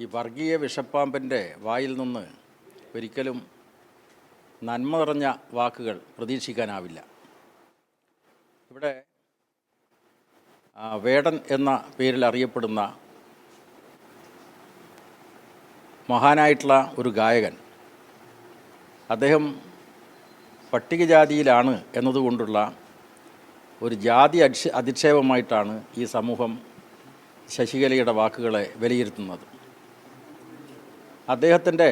ഈ വർഗീയ വിഷപ്പാമ്പിൻ്റെ വായിൽ നിന്ന് ഒരിക്കലും നന്മ നിറഞ്ഞ വാക്കുകൾ പ്രതീക്ഷിക്കാനാവില്ല. ഇവിടെ വേടൻ എന്ന പേരിൽ അറിയപ്പെടുന്ന മഹാനായിട്ടുള്ള ഒരു ഗായകൻ, അദ്ദേഹം പട്ടികജാതിയിലാണ് എന്നതുകൊണ്ടുള്ള ഒരു ജാതി അധിക്ഷേപമായിട്ടാണ് ഈ സമൂഹം ശശികലയുടെ വാക്കുകളെ വിലയിരുത്തുന്നത്. അദ്ദേഹത്തിൻ്റെ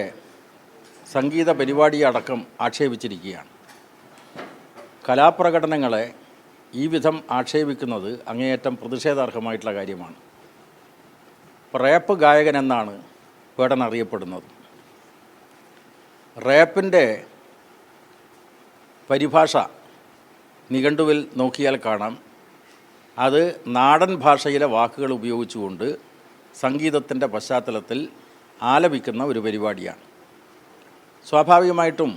സംഗീത പരിപാടിയടക്കം ആക്ഷേപിച്ചിരിക്കുകയാണ്. കലാപ്രകടനങ്ങളെ ഈ വിധം ആക്ഷേപിക്കുന്നത് അങ്ങേയറ്റം പ്രതിഷേധാർഹമായിട്ടുള്ള കാര്യമാണ്. റാപ്പ് ഗായകൻ എന്നാണ് വേടൻ അറിയപ്പെടുന്നത്. റാപ്പിൻ്റെ പരിഭാഷ നിഘണ്ടുവിൽ നോക്കിയാൽ കാണാം, അത് നാടൻ ഭാഷയിലെ വാക്കുകൾ ഉപയോഗിച്ചുകൊണ്ട് സംഗീതത്തിൻ്റെ പശ്ചാത്തലത്തിൽ ആലപിക്കുന്ന ഒരു പരിപാടിയാണ്. സ്വാഭാവികമായിട്ടും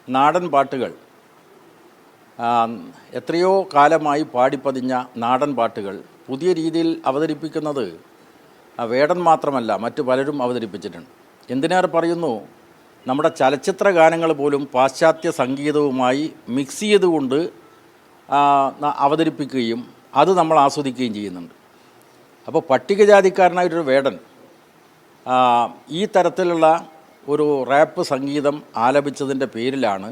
നാടൻ പാട്ടുകൾ, എത്രയോ കാലമായി പാടിപ്പതിഞ്ഞ നാടൻ പാട്ടുകൾ പുതിയ രീതിയിൽ അവതരിപ്പിക്കുന്നത് വേടൻ മാത്രമല്ല, മറ്റു പലരും അവതരിപ്പിച്ചിട്ടുണ്ട്. എന്തിനേറെ പറയുന്നു, നമ്മുടെ ചലച്ചിത്ര ഗാനങ്ങൾ പോലും പാശ്ചാത്യ സംഗീതവുമായി മിക്സ് ചെയ്തുകൊണ്ട് അവതരിപ്പിക്കുകയും അത് നമ്മൾ ആസ്വദിക്കുകയും ചെയ്യുന്നുണ്ട്. അപ്പോൾ പട്ടികജാതിക്കാരനായിട്ടൊരു വേടൻ ഈ തരത്തിലുള്ള ഒരു റാപ്പ് സംഗീതം ആലപിച്ചതിൻ്റെ പേരിലാണ്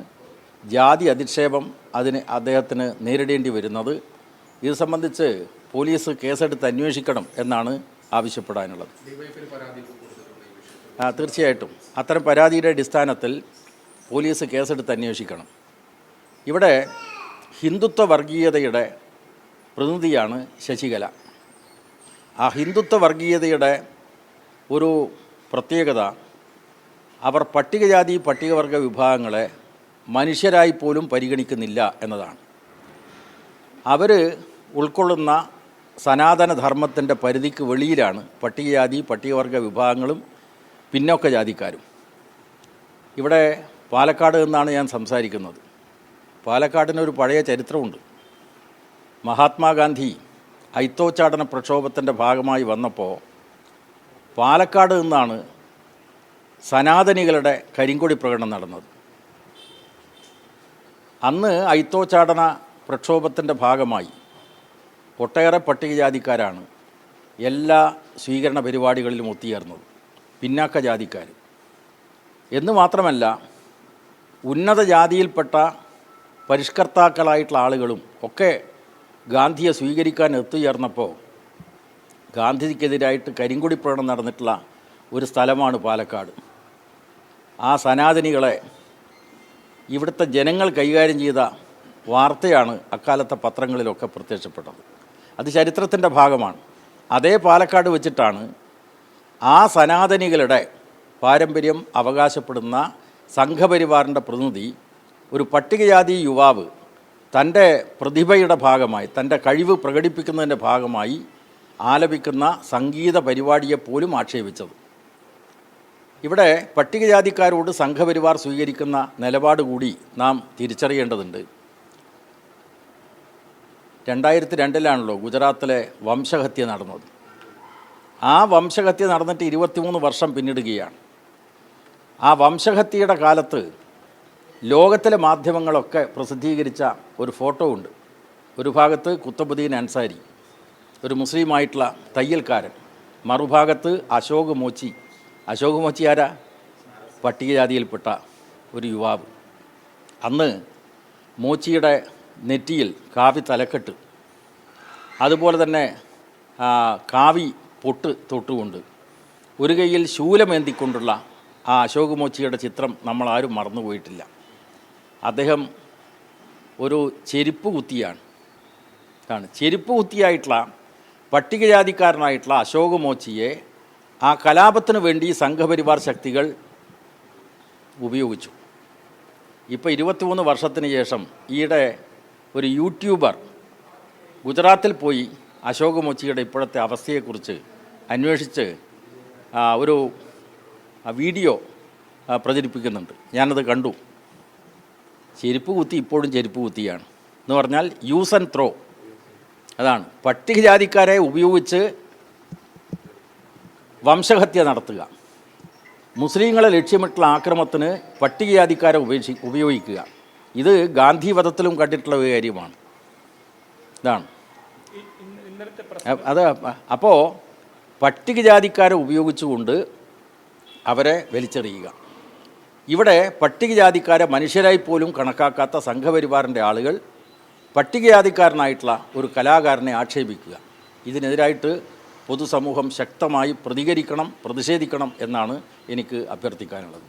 ജാതി അധിക്ഷേപം അദ്ദേഹത്തിന് നേരിടേണ്ടി വരുന്നത്. ഇത് സംബന്ധിച്ച് പോലീസ് കേസെടുത്ത് അന്വേഷിക്കണം എന്നാണ് ആവശ്യപ്പെടാനുള്ളത്. തീർച്ചയായിട്ടും അത്തരം പരാതിയുടെ അടിസ്ഥാനത്തിൽ പോലീസ് കേസെടുത്ത് അന്വേഷിക്കണം. ഇവിടെ ഹിന്ദുത്വ വർഗീയതയുടെ പ്രതിനിധിയാണ് ശശികല. ആ ഹിന്ദുത്വ വർഗീയതയുടെ ഒരു പ്രത്യേകത, അവർ പട്ടികജാതി പട്ടികവർഗ വിഭാഗങ്ങളെ മനുഷ്യരായി പോലും പരിഗണിക്കുന്നില്ല എന്നതാണ്. അവർ ഉൾക്കൊള്ളുന്ന സനാതനധർമ്മത്തിൻ്റെ പരിധിക്ക് വെളിയിലാണ് പട്ടികജാതി പട്ടികവർഗ വിഭാഗങ്ങളും പിന്നോക്ക ജാതിക്കാരും. ഇവിടെ പാലക്കാട് നിന്നാണ് ഞാൻ സംസാരിക്കുന്നത്. പാലക്കാടിനൊരു പഴയ ചരിത്രമുണ്ട്. മഹാത്മാഗാന്ധി അയിത്തോച്ചാടന പ്രക്ഷോഭത്തിൻ്റെ ഭാഗമായി വന്നപ്പോൾ പാലക്കാട് നിന്നാണ് സനാതനികളുടെ കരിങ്കൊടി പ്രകടനം നടന്നത്. അന്ന് അയിത്തോച്ചാടന പ്രക്ഷോഭത്തിൻ്റെ ഭാഗമായി ഒട്ടേറെ പട്ടികജാതിക്കാരാണ് എല്ലാ സ്വീകരണ പരിപാടികളിലും ഒത്തുചേർന്നത്, പിന്നാക്ക ജാതിക്കാർ എന്ന് മാത്രമല്ല ഉന്നത ജാതിയിൽപ്പെട്ട പരിഷ്കർത്താക്കളായിട്ടുള്ള ആളുകളും ഒക്കെ ഗാന്ധിയെ സ്വീകരിക്കാൻ എത്തിച്ചേർന്നപ്പോൾ ഗാന്ധിജിക്കെതിരായിട്ട് കരിങ്കൊടി പ്രകടനം നടന്നിട്ടുള്ള ഒരു സ്ഥലമാണ് പാലക്കാട്. ആ സനാതനികളെ ഇവിടുത്തെ ജനങ്ങൾ കൈകാര്യം ചെയ്ത വാർത്തയാണ് അക്കാലത്തെ പത്രങ്ങളിലൊക്കെ പ്രത്യക്ഷപ്പെട്ടത്. അത് ചരിത്രത്തിൻ്റെ ഭാഗമാണ്. അതേ പാലക്കാട് വെച്ചിട്ടാണ് ആ സനാതനികളുടെ പാരമ്പര്യം അവകാശപ്പെടുന്ന സംഘപരിവാറിൻ്റെ പ്രതിനിധി, ഒരു പട്ടികജാതി യുവാവ്, തൻ്റെ പ്രതിഭയുടെ ഭാഗമായി, തൻ്റെ കഴിവ് പ്രകടിപ്പിക്കുന്നതിൻ്റെ ഭാഗമായി ആലപിക്കുന്ന സംഗീത പരിപാടിയെപ്പോലും ആക്ഷേപിച്ചത്. ഇവിടെ പട്ടികജാതിക്കാരോട് സംഘപരിവാർ സ്വീകരിക്കുന്ന നിലപാട് കൂടി നാം തിരിച്ചറിയേണ്ടതുണ്ട്. 2002 ഗുജറാത്തിലെ വംശഹത്യ നടന്നത്. ആ വംശഹത്യ നടന്നിട്ട് 23 വർഷം പിന്നിടുകയാണ്. ആ വംശഹത്യയുടെ കാലത്ത് ലോകത്തിലെ മാധ്യമങ്ങളൊക്കെ പ്രസിദ്ധീകരിച്ച ഒരു ഫോട്ടോ ഉണ്ട്. ഒരു ഭാഗത്ത് കുത്തബുദ്ദീൻ അൻസാരി, ഒരു മുസ്ലിമായിട്ടുള്ള തയ്യൽക്കാരൻ, മറുഭാഗത്ത് അശോക് മോച്ചി ആരാ? പട്ടികജാതിയിൽപ്പെട്ട ഒരു യുവാവ്. അന്ന് മോച്ചിയുടെ നെറ്റിയിൽ കാവി തലക്കെട്ട്, അതുപോലെ തന്നെ കാവി പൊട്ട് തൊട്ടുകൊണ്ട് ഒരു കൈയിൽ ശൂലമേന്തിക്കൊണ്ടുള്ള ആ അശോക് മോച്ചിയുടെ ചിത്രം നമ്മളാരും മറന്നുപോയിട്ടില്ല. അദ്ദേഹം ഒരു ചെരുപ്പ് കുത്തിയായിട്ടുള്ള പട്ടികജാതിക്കാരനായിട്ടുള്ള അശോക് മോച്ചിയെ ആ കലാപത്തിന് വേണ്ടി സംഘപരിവാർ ശക്തികൾ ഉപയോഗിച്ചു. ഇപ്പോൾ 23 വർഷത്തിന് ശേഷം ഈയിടെ ഒരു യൂട്യൂബർ ഗുജറാത്തിൽ പോയി അശോക് മോച്ചിയുടെ ഇപ്പോഴത്തെ അവസ്ഥയെക്കുറിച്ച് അന്വേഷിച്ച് ഒരു വീഡിയോ പ്രചരിപ്പിക്കുന്നുണ്ട്. ഞാനത് കണ്ടു. ചെരുപ്പ് കുത്തി ഇപ്പോഴും ചെരുപ്പ് കുത്തിയാണ് എന്ന് പറഞ്ഞാൽ യൂസ് ആൻഡ് ത്രോ. അതാണ് പട്ടികജാതിക്കാരെ ഉപയോഗിച്ച് വംശഹത്യ നടത്തുക, മുസ്ലിങ്ങളെ ലക്ഷ്യമിട്ടുള്ള ആക്രമണത്തിന് പട്ടികജാതിക്കാരെ ഉപയോഗിക്കുക, ഇത് ഗാന്ധി വധത്തിലും കണ്ടിട്ടുള്ള ഒരു കാര്യമാണ്. ഇതാണ് അത്. അപ്പോൾ പട്ടികജാതിക്കാരെ ഉപയോഗിച്ചുകൊണ്ട് അവരെ വലിച്ചെറിയുക. ഇവിടെ പട്ടികജാതിക്കാരെ മനുഷ്യരായി പോലും കണക്കാക്കാത്ത സംഘപരിവാറിൻ്റെ ആളുകൾ പട്ടികജാതിക്കാരനായിട്ടുള്ള ഒരു കലാകാരനെ ആക്ഷേപിക്കുക. ഇതിനെതിരായിട്ട് പൊതുസമൂഹം ശക്തമായി പ്രതികരിക്കണം, പ്രതിഷേധിക്കണം എന്നാണ് എനിക്ക് അഭ്യർത്ഥിക്കാനുള്ളത്.